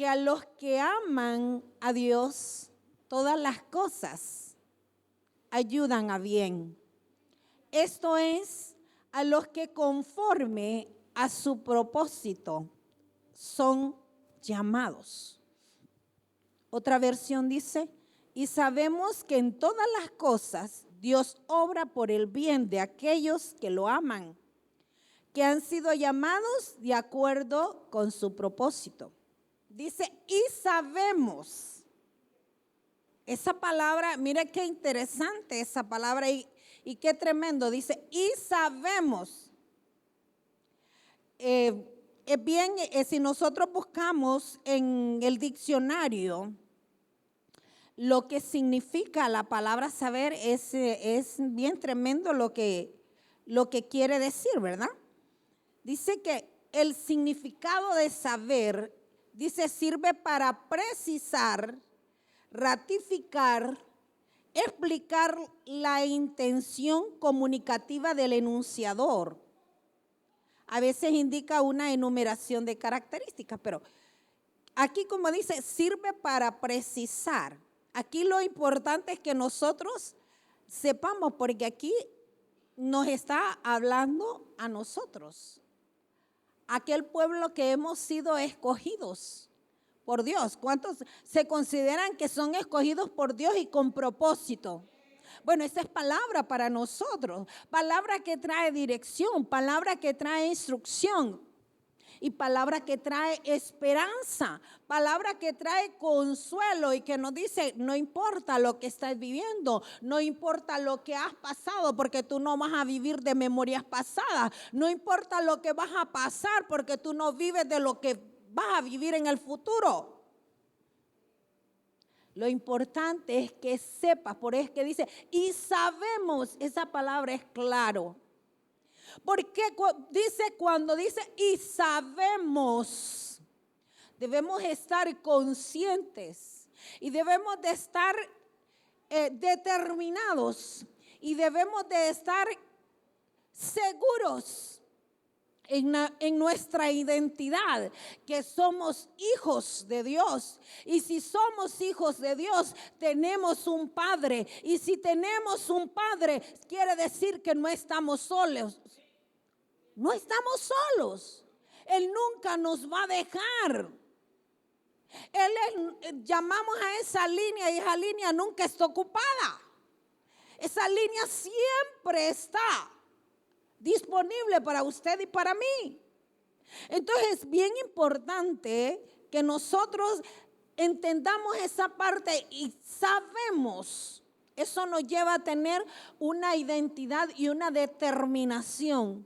a los que aman a Dios, todas las cosas ayudan a bien. Esto es, a los que conforme a su propósito son llamados. Otra versión dice, y sabemos que en todas las cosas Dios obra por el bien de aquellos que lo aman, que han sido llamados de acuerdo con su propósito. Dice, y sabemos. Esa palabra, mire qué interesante esa palabra y qué tremendo. Dice, y sabemos. Es bien, si nosotros buscamos en el diccionario lo que significa la palabra saber, es bien tremendo lo que quiere decir, ¿verdad? Dice que el significado de saber, dice, sirve para precisar, ratificar, explicar la intención comunicativa del enunciador. A veces indica una enumeración de características, pero aquí, como dice, sirve para precisar. Aquí lo importante es que nosotros sepamos, porque aquí nos está hablando a nosotros, aquel pueblo que hemos sido escogidos por Dios. ¿Cuántos se consideran que son escogidos por Dios y con propósito? Bueno, esa es palabra para nosotros, palabra que trae dirección, palabra que trae instrucción y palabra que trae esperanza, palabra que trae consuelo y que nos dice, no importa lo que estás viviendo, no importa lo que has pasado, porque tú no vas a vivir de memorias pasadas, no importa lo que vas a pasar, porque tú no vives de lo que vas a vivir en el futuro. Lo importante es que sepas, por eso es que dice, y sabemos, esa palabra es claro. Porque dice, cuando dice, y sabemos, debemos estar conscientes y debemos de estar determinados y debemos de estar seguros en nuestra identidad, que somos hijos de Dios. Y si somos hijos de Dios, tenemos un Padre. Y si tenemos un Padre, quiere decir que no estamos solos. No estamos solos. Él nunca nos va a dejar. Llamamos a esa línea y esa línea nunca está ocupada. Esa línea siempre está disponible para usted y para mí. Entonces es bien importante que nosotros entendamos esa parte y sabemos. Eso nos lleva a tener una identidad y una determinación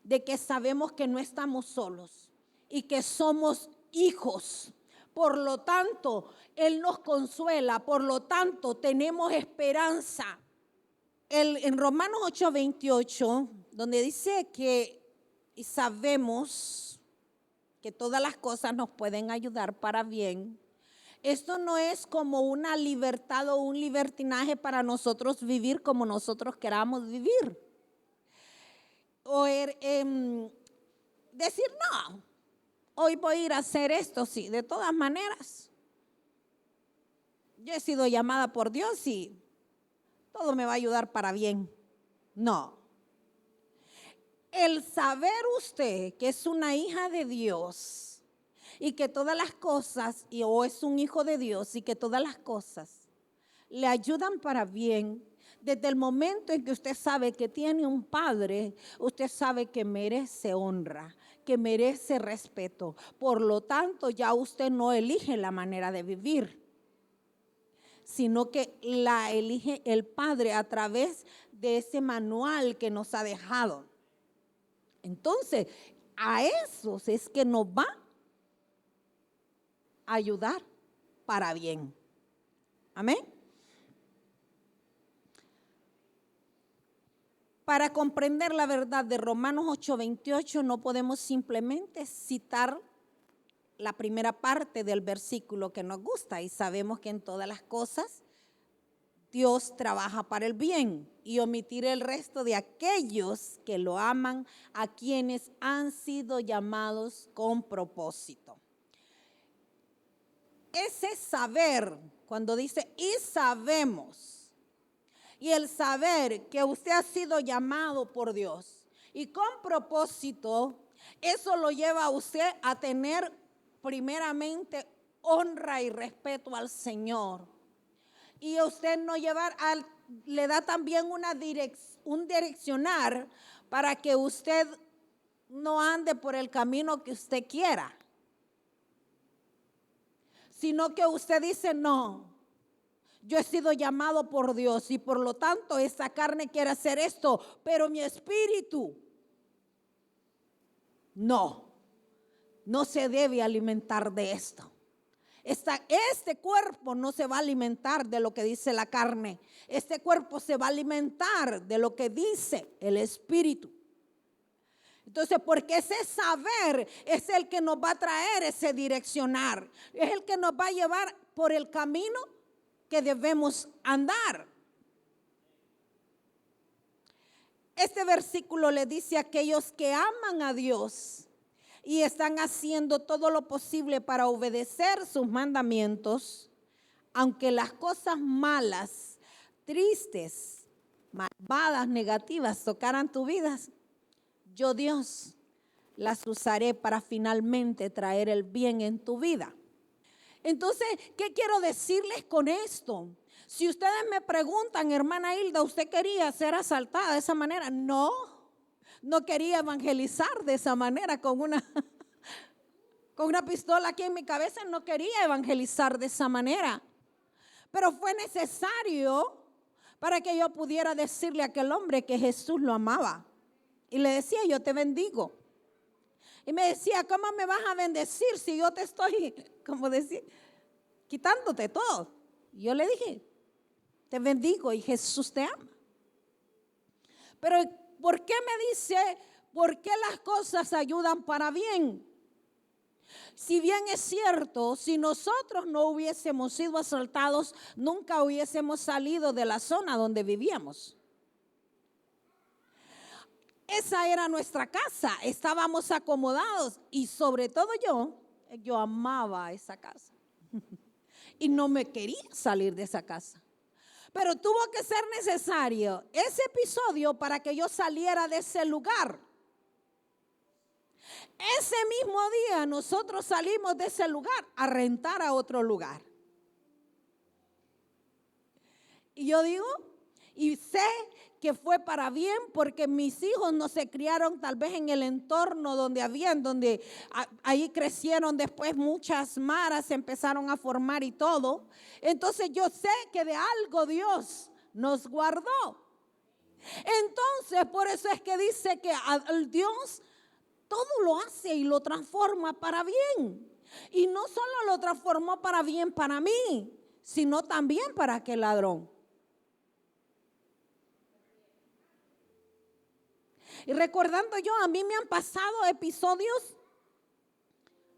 de que sabemos que no estamos solos y que somos hijos. Por lo tanto, Él nos consuela, por lo tanto, tenemos esperanza. En Romanos 8:28, donde dice que y sabemos que todas las cosas nos pueden ayudar para bien, esto no es como una libertad o un libertinaje para nosotros vivir como nosotros queramos vivir. O decir, no, hoy voy a ir a hacer esto, sí, de todas maneras. Yo he sido llamada por Dios y todo me va a ayudar para bien. No. El saber usted que es una hija de Dios y que todas las cosas, o es un hijo de Dios y que todas las cosas le ayudan para bien, desde el momento en que usted sabe que tiene un padre, usted sabe que merece honra, que merece respeto. Por lo tanto, ya usted no elige la manera de vivir, sino que la elige el Padre a través de ese manual que nos ha dejado. Entonces, a esos es que nos va a ayudar para bien. Amén. Para comprender la verdad de Romanos 8:28 no podemos simplemente citar la primera parte del versículo que nos gusta y sabemos que en todas las cosas Dios trabaja para el bien, y omitir el resto de aquellos que lo aman, a quienes han sido llamados con propósito. ese saber, cuando dice y sabemos, y el saber que usted ha sido llamado por Dios y con propósito, eso lo lleva a usted a tener primeramente honra y respeto al Señor. Y usted no le da también un direccionar para que usted no ande por el camino que usted quiera, sino que usted dice, no, yo he sido llamado por Dios y por lo tanto esta carne quiere hacer esto, pero mi espíritu no se debe alimentar de esto. Este cuerpo no se va a alimentar de lo que dice la carne. Este cuerpo se va a alimentar de lo que dice el espíritu. Entonces, porque ese saber es el que nos va a traer ese direccionar. Es el que nos va a llevar por el camino que debemos andar. Este versículo le dice a aquellos que aman a Dios y están haciendo todo lo posible para obedecer sus mandamientos, aunque las cosas malas, tristes, malvadas, negativas tocaran tu vida, yo Dios las usaré para finalmente traer el bien en tu vida. Entonces, ¿qué quiero decirles con esto? Si ustedes me preguntan, hermana Hilda, ¿usted quería ser asaltada de esa manera? No quería evangelizar de esa manera con una pistola aquí en mi cabeza. No quería evangelizar de esa manera. Pero fue necesario para que yo pudiera decirle a aquel hombre que Jesús lo amaba. Y le decía, yo te bendigo. Y me decía, ¿cómo me vas a bendecir si yo te estoy, como decir, quitándote todo? Y yo le dije, te bendigo y Jesús te ama. Pero ¿por qué me dice, por qué las cosas ayudan para bien? Si bien es cierto, si nosotros no hubiésemos sido asaltados, nunca hubiésemos salido de la zona donde vivíamos. Esa era nuestra casa, estábamos acomodados y sobre todo yo amaba esa casa y no me quería salir de esa casa. Pero tuvo que ser necesario ese episodio para que yo saliera de ese lugar. Ese mismo día nosotros salimos de ese lugar a rentar a otro lugar. Y yo digo, y sé que fue para bien porque mis hijos no se criaron tal vez en el entorno donde ahí crecieron después muchas maras, se empezaron a formar y todo. Entonces yo sé que de algo Dios nos guardó. Entonces por eso es que dice que al Dios todo lo hace y lo transforma para bien. Y no solo lo transformó para bien para mí, sino también para aquel ladrón. Y recordando a mí me han pasado episodios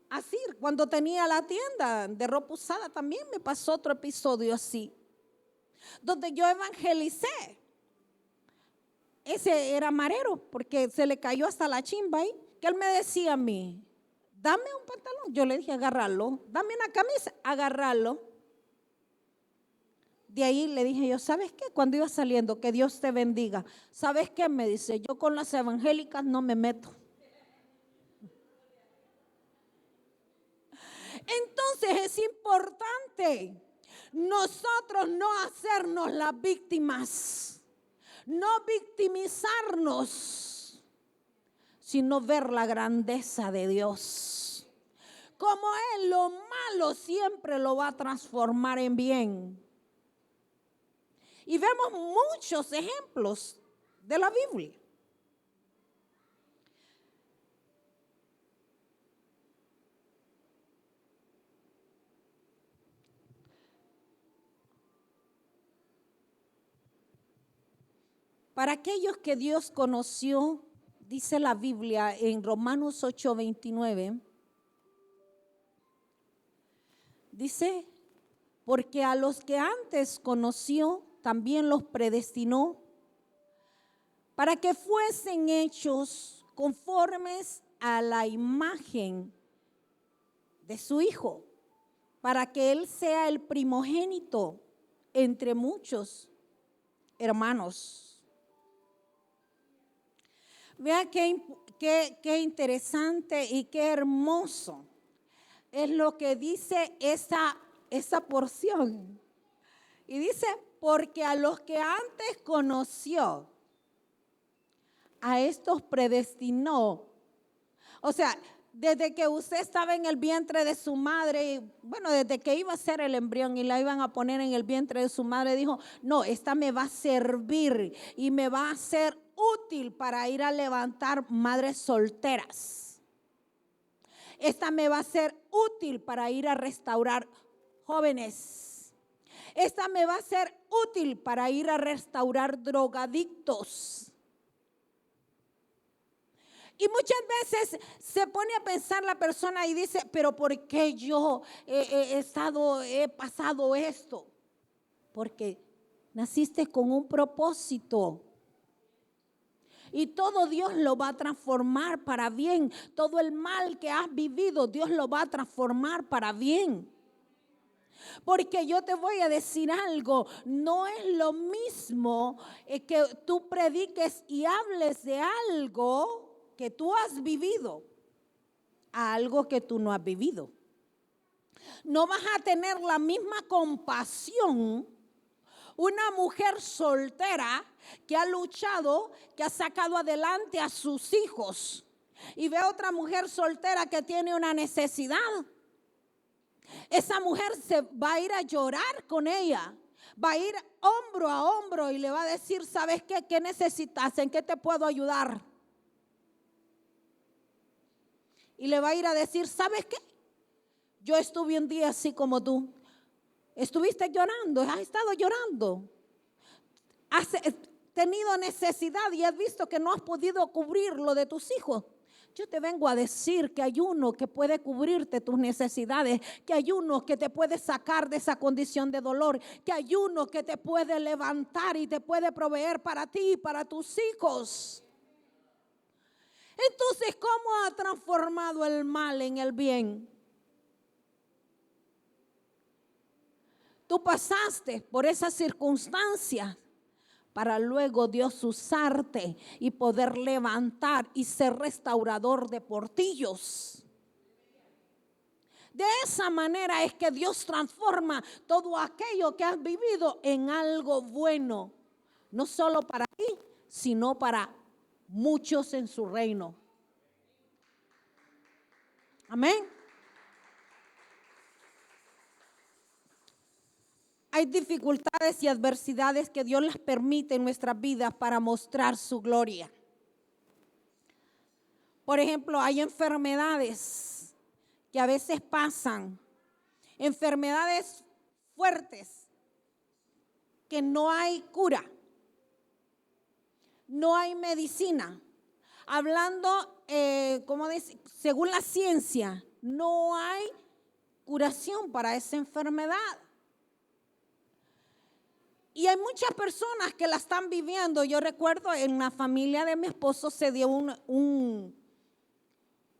así. Cuando tenía la tienda de ropa usada también me pasó otro episodio así, donde yo evangelicé. Ese era marero porque se le cayó hasta la chimba ahí. Que él me decía a mí, dame un pantalón. Yo le dije, agárralo. Dame una camisa, agárralo. De ahí le dije yo, ¿sabes qué? Cuando iba saliendo, que Dios te bendiga. ¿Sabes qué? Me dice, yo con las evangélicas no me meto. Entonces es importante nosotros no hacernos las víctimas, no victimizarnos, sino ver la grandeza de Dios. Como Él lo malo siempre lo va a transformar en bien. Y vemos muchos ejemplos de la Biblia. Para aquellos que Dios conoció, dice la Biblia en Romanos 8:29, dice, porque a los que antes conoció, también los predestinó para que fuesen hechos conformes a la imagen de su Hijo, para que él sea el primogénito entre muchos hermanos. Vean qué interesante y qué hermoso es lo que dice esa porción. Y dice, porque a los que antes conoció, a estos predestinó. O sea, desde que usted estaba en el vientre de su madre, bueno, desde que iba a ser el embrión y la iban a poner en el vientre de su madre, dijo, no, esta me va a servir y me va a ser útil para ir a levantar madres solteras. Esta me va a ser útil para ir a restaurar jóvenes. Esta me va a ser útil para ir a restaurar drogadictos. Y muchas veces se pone a pensar la persona y dice, pero ¿por qué yo he pasado esto? Porque naciste con un propósito. Y todo Dios lo va a transformar para bien. Todo el mal que has vivido, Dios lo va a transformar para bien. Porque yo te voy a decir algo, no es lo mismo que tú prediques y hables de algo que tú has vivido a algo que tú no has vivido. No vas a tener la misma compasión una mujer soltera que ha luchado, que ha sacado adelante a sus hijos, y ve a otra mujer soltera que tiene una necesidad. Esa mujer se va a ir a llorar con ella, va a ir hombro a hombro y le va a decir, ¿sabes qué? ¿Qué necesitas? ¿En qué te puedo ayudar? Y le va a ir a decir, ¿sabes qué? Yo estuve un día así como tú. Estuviste llorando, has estado llorando. Has tenido necesidad y has visto que no has podido cubrir lo de tus hijos. Yo te vengo a decir que hay uno que puede cubrirte tus necesidades, que hay uno que te puede sacar de esa condición de dolor, que hay uno que te puede levantar y te puede proveer para ti y para tus hijos. Entonces, ¿cómo ha transformado el mal en el bien? Tú pasaste por esas circunstancias para luego Dios usarte y poder levantar y ser restaurador de portillos. De esa manera es que Dios transforma todo aquello que has vivido en algo bueno, no solo para ti, sino para muchos en su reino. Amén. Hay dificultades y adversidades que Dios las permite en nuestras vidas para mostrar su gloria. Por ejemplo, hay enfermedades que a veces pasan, enfermedades fuertes que no hay cura, no hay medicina. Hablando, según la ciencia, no hay curación para esa enfermedad. Y hay muchas personas que la están viviendo. Yo recuerdo en la familia de mi esposo se dio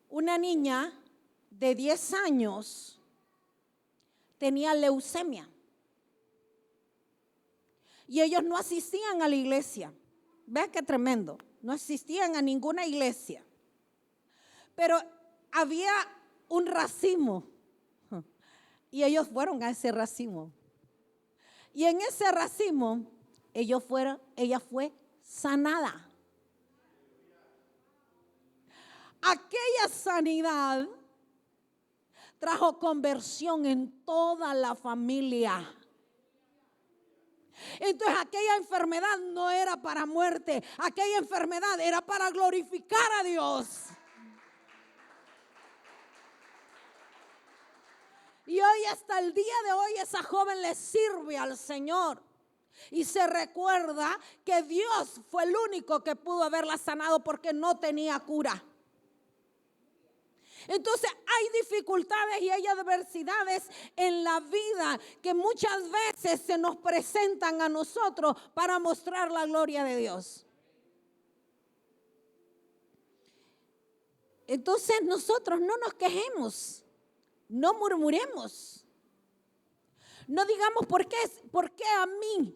una niña de 10 años, tenía leucemia. Y ellos no asistían a la iglesia. Vean qué tremendo. No asistían a ninguna iglesia. Pero había un racimo. Y ellos fueron a ese racimo. Y en ese racimo, ella fue sanada. Aquella sanidad trajo conversión en toda la familia. Entonces aquella enfermedad no era para muerte, aquella enfermedad era para glorificar a Dios. Y hoy, hasta el día de hoy, esa joven le sirve al Señor. Y se recuerda que Dios fue el único que pudo haberla sanado porque no tenía cura. Entonces hay dificultades y hay adversidades en la vida que muchas veces se nos presentan a nosotros para mostrar la gloria de Dios. Entonces nosotros no nos quejemos, no murmuremos, No digamos, ¿por qué a mí?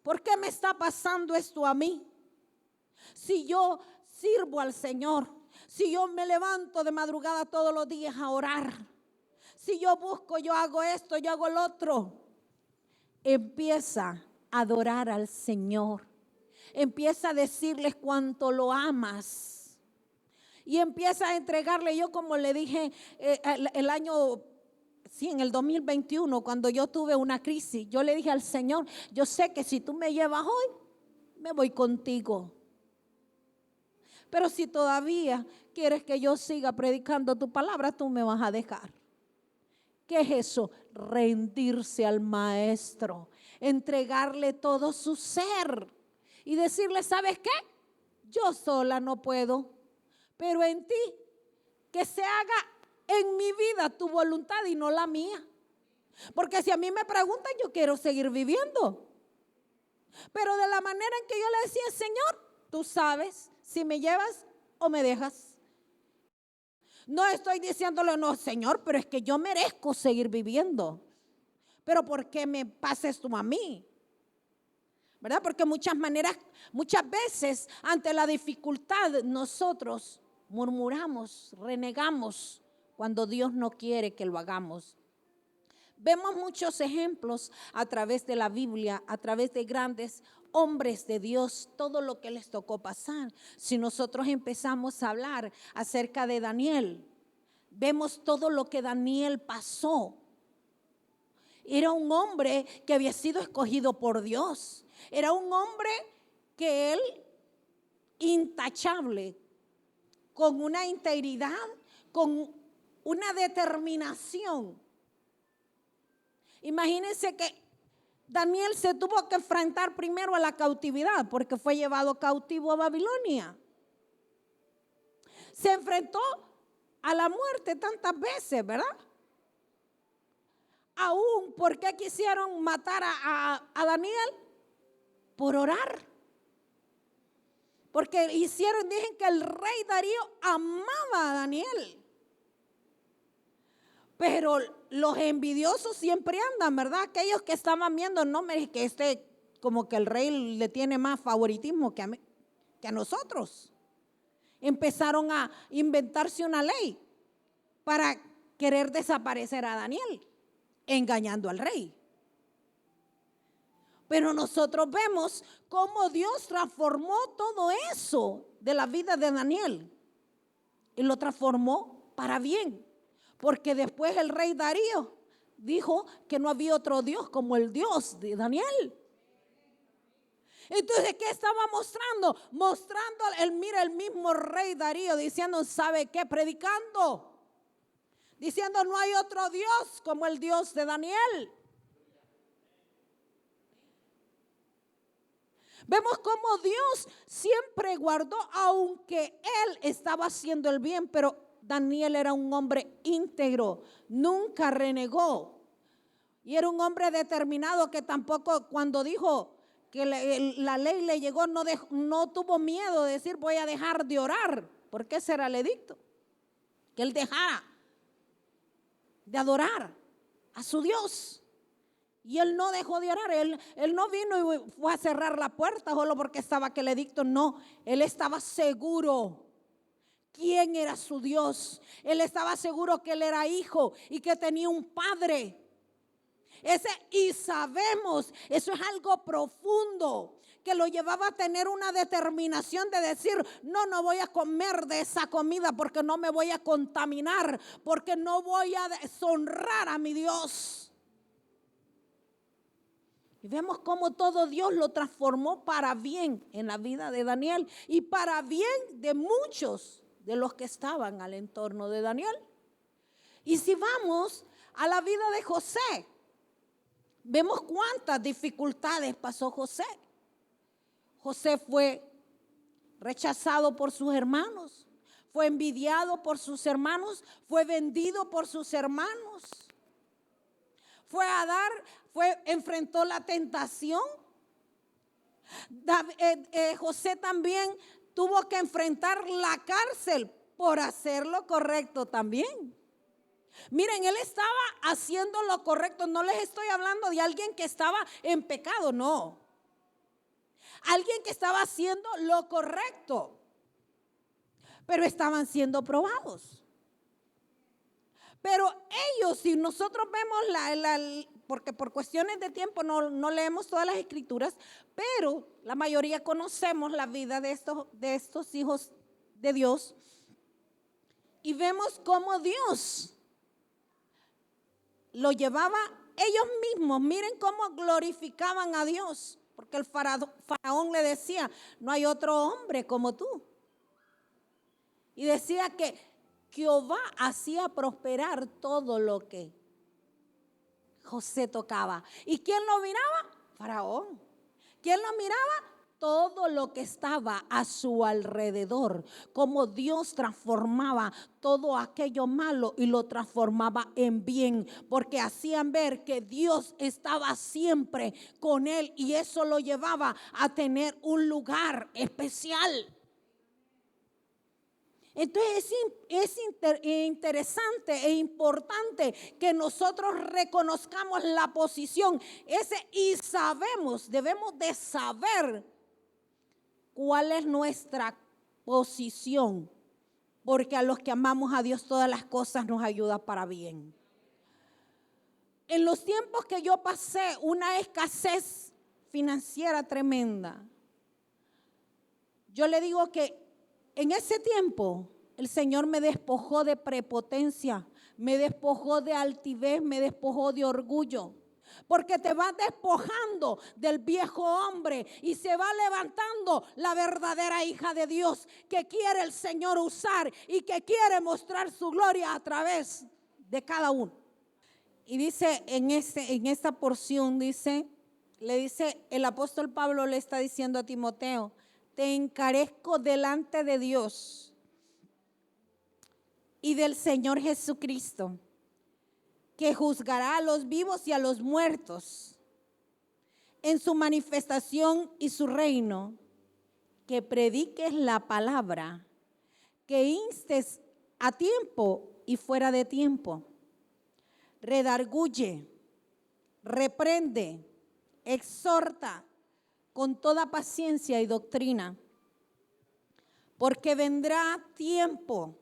¿Por qué me está pasando esto a mí? Si yo sirvo al Señor, si yo me levanto de madrugada todos los días a orar, si yo busco, yo hago esto, yo hago el otro. Empieza a adorar al Señor. Empieza a decirles cuánto lo amas. Y empieza a entregarle. Yo, como le dije el año, sí, en el 2021, cuando yo tuve una crisis, yo le dije al Señor, yo sé que si tú me llevas hoy, me voy contigo. Pero si todavía quieres que yo siga predicando tu palabra, tú me vas a dejar. ¿Qué es eso? Rendirse al maestro, entregarle todo su ser y decirle, ¿sabes qué? Yo sola no puedo, pero en ti, que se haga en mi vida tu voluntad y no la mía. Porque si a mí me preguntan, yo quiero seguir viviendo. Pero de la manera en que yo le decía, Señor, tú sabes si me llevas o me dejas. No estoy diciéndole, no, Señor, pero es que yo merezco seguir viviendo. Pero ¿por qué me pasa esto a mí? ¿Verdad? Porque muchas veces ante la dificultad nosotros murmuramos, renegamos cuando Dios no quiere que lo hagamos. Vemos muchos ejemplos a través de la Biblia, a través de grandes hombres de Dios, todo lo que les tocó pasar. Si nosotros empezamos a hablar acerca de Daniel, vemos todo lo que Daniel pasó. Era un hombre que había sido escogido por Dios. Era un hombre que él, intachable, con una integridad, con una determinación. Imagínense que Daniel se tuvo que enfrentar primero a la cautividad porque fue llevado cautivo a Babilonia. Se enfrentó a la muerte tantas veces, ¿verdad? Aún, ¿por qué quisieron matar a Daniel? Por orar. Porque dicen que el rey Darío amaba a Daniel. Pero los envidiosos siempre andan, ¿verdad? Aquellos que estaban viendo, no, que como que el rey le tiene más favoritismo que a nosotros. Empezaron a inventarse una ley para querer desaparecer a Daniel, engañando al rey. Pero nosotros vemos cómo Dios transformó todo eso de la vida de Daniel y lo transformó para bien. Porque después el rey Darío dijo que no había otro Dios como el Dios de Daniel. Entonces, ¿qué estaba mostrando? Mostrando, mira, el mismo rey Darío diciendo, ¿sabe qué? Predicando. Diciendo, no hay otro Dios como el Dios de Daniel. Vemos cómo Dios siempre guardó, aunque él estaba haciendo el bien, pero Daniel era un hombre íntegro, nunca renegó. Y era un hombre determinado que tampoco, cuando dijo que la ley le llegó, no tuvo miedo de decir voy a dejar de orar, porque ese era el edicto, que él dejara de adorar a su Dios. Y él no dejó de orar, él no vino y fue a cerrar la puerta solo porque estaba aquel edicto, no, él estaba seguro quién era su Dios. Él estaba seguro que él era hijo y que tenía un padre. Y sabemos, eso es algo profundo, que lo llevaba a tener una determinación de decir, no voy a comer de esa comida porque no me voy a contaminar, porque no voy a deshonrar a mi Dios. Y vemos cómo todo Dios lo transformó para bien en la vida de Daniel y para bien de muchos de los que estaban al entorno de Daniel. Y si vamos a la vida de José, vemos cuántas dificultades pasó José. José fue rechazado por sus hermanos, fue envidiado por sus hermanos, fue vendido por sus hermanos. Enfrentó la tentación. José también tuvo que enfrentar la cárcel por hacer lo correcto también. Miren, él estaba haciendo lo correcto. No les estoy hablando de alguien que estaba en pecado, no. Alguien que estaba haciendo lo correcto, pero estaban siendo probados. Pero ellos, si nosotros vemos porque por cuestiones de tiempo no leemos todas las escrituras, pero la mayoría conocemos la vida de estos hijos de Dios y vemos cómo Dios lo llevaba ellos mismos. Miren cómo glorificaban a Dios, porque el faraón le decía, no hay otro hombre como tú. Y decía que Jehová hacía prosperar todo lo que José tocaba. ¿Y quién lo miraba? Faraón. ¿Quién lo miraba? Todo lo que estaba a su alrededor. Como Dios transformaba todo aquello malo y lo transformaba en bien. Porque hacían ver que Dios estaba siempre con él. Y eso lo llevaba a tener un lugar especial. Entonces es interesante e importante que nosotros reconozcamos la posición y debemos de saber cuál es nuestra posición, porque a los que amamos a Dios todas las cosas nos ayudan para bien. En los tiempos que yo pasé una escasez financiera tremenda, yo le digo que en ese tiempo el Señor me despojó de prepotencia, me despojó de altivez, me despojó de orgullo. Porque te vas despojando del viejo hombre y se va levantando la verdadera hija de Dios que quiere el Señor usar y que quiere mostrar su gloria a través de cada uno. Y dice en esta porción, le dice el apóstol Pablo, le está diciendo a Timoteo: te encarezco delante de Dios y del Señor Jesucristo, que juzgará a los vivos y a los muertos en su manifestación y su reino, que prediques la palabra, que instes a tiempo y fuera de tiempo, redarguye, reprende, exhorta con toda paciencia y doctrina, porque vendrá tiempo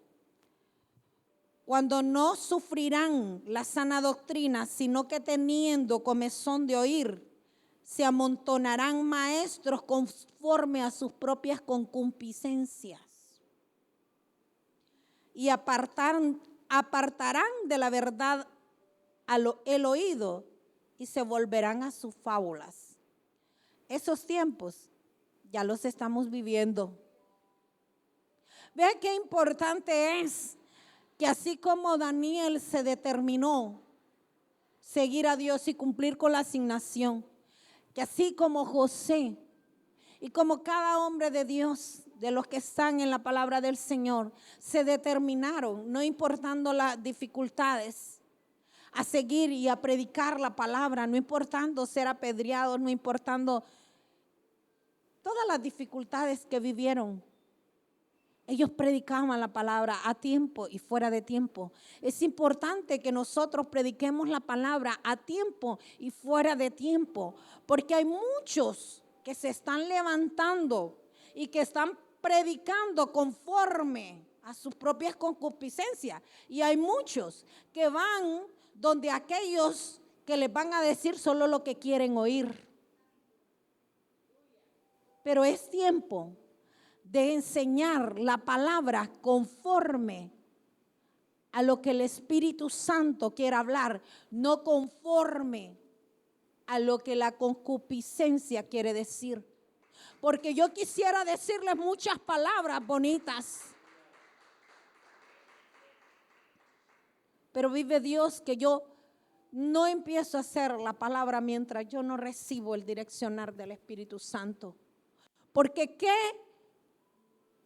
cuando no sufrirán la sana doctrina, sino que teniendo comezón de oír, se amontonarán maestros conforme a sus propias concupiscencias y apartarán de la verdad el oído y se volverán a sus fábulas. Esos tiempos ya los estamos viviendo. Vean qué importante es que así como Daniel se determinó seguir a Dios y cumplir con la asignación, que así como José y como cada hombre de Dios, de los que están en la palabra del Señor, se determinaron, no importando las dificultades, a seguir y a predicar la palabra, no importando ser apedreados, no importando todas las dificultades que vivieron. Ellos predicaban la palabra a tiempo y fuera de tiempo. Es importante que nosotros prediquemos la palabra a tiempo y fuera de tiempo, porque hay muchos que se están levantando y que están predicando conforme a sus propias concupiscencias. Y hay muchos que van donde aquellos que les van a decir solo lo que quieren oír. Pero es tiempo de enseñar la palabra conforme a lo que el Espíritu Santo quiere hablar, no conforme a lo que la concupiscencia quiere decir. Porque yo quisiera decirles muchas palabras bonitas, pero vive Dios que yo no empiezo a hacer la palabra mientras yo no recibo el direccionar del Espíritu Santo. Porque ¿qué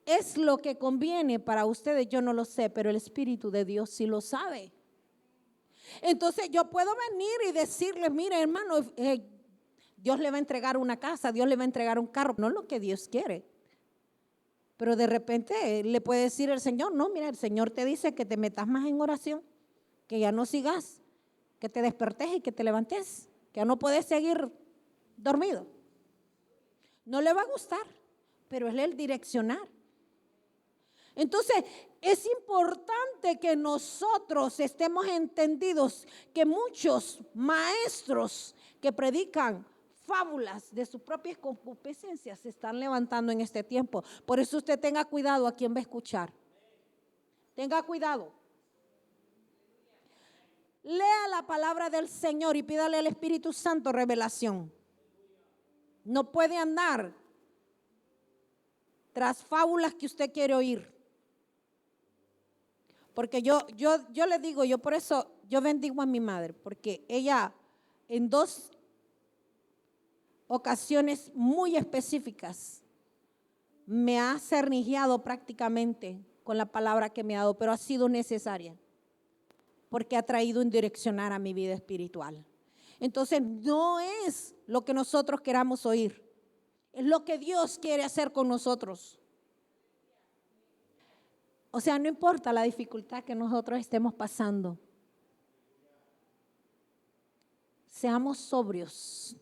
es lo que conviene para ustedes? Yo no lo sé, pero el Espíritu de Dios sí lo sabe. Entonces yo puedo venir y decirles: mire, hermano, Dios le va a entregar una casa, Dios le va a entregar un carro. No es lo que Dios quiere. Pero de repente le puede decir el Señor: no, mira, el Señor te dice que te metas más en oración, que ya no sigas, que te despertes y que te levantes, que ya no puedes seguir dormido. No le va a gustar, pero es el direccionar. Entonces, es importante que nosotros estemos entendidos que muchos maestros que predican fábulas de sus propias concupiscencias se están levantando en este tiempo. Por eso usted tenga cuidado a quién va a escuchar. Tenga cuidado. Lea la palabra del Señor y pídale al Espíritu Santo revelación. No puede andar tras fábulas que usted quiere oír. Porque yo le digo, yo por eso, yo bendigo a mi madre, porque ella en 2 ocasiones muy específicas me ha cernigueado prácticamente con la palabra que me ha dado, pero ha sido necesaria, porque ha traído un direccionar a mi vida espiritual. Entonces no es lo que nosotros queramos oír, es lo que Dios quiere hacer con nosotros. O sea, no importa la dificultad que nosotros estemos pasando, seamos sobrios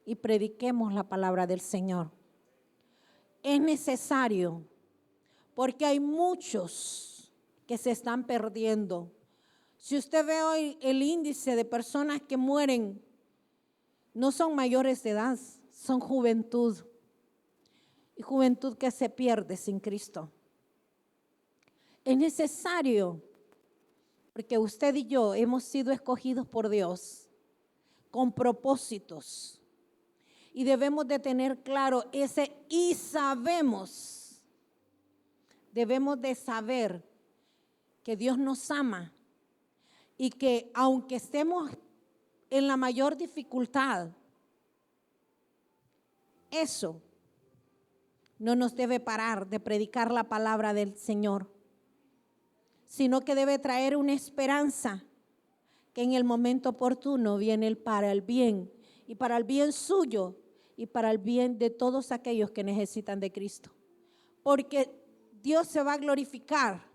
y prediquemos la palabra del Señor. Es necesario, porque hay muchos que se están perdiendo. Si usted ve hoy el índice de personas que mueren, no son mayores de edad, son juventud. Y juventud que se pierde sin Cristo. Es necesario, porque usted y yo hemos sido escogidos por Dios con propósitos. Y debemos de tener claro ese y sabemos. Debemos de saber que Dios nos ama y que aunque estemos en la mayor dificultad, eso no nos debe parar de predicar la palabra del Señor, sino que debe traer una esperanza que en el momento oportuno viene para el bien, y para el bien suyo y para el bien de todos aquellos que necesitan de Cristo. Porque Dios se va a glorificar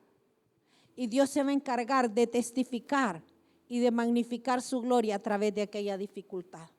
y Dios se va a encargar de testificar y de magnificar su gloria a través de aquella dificultad.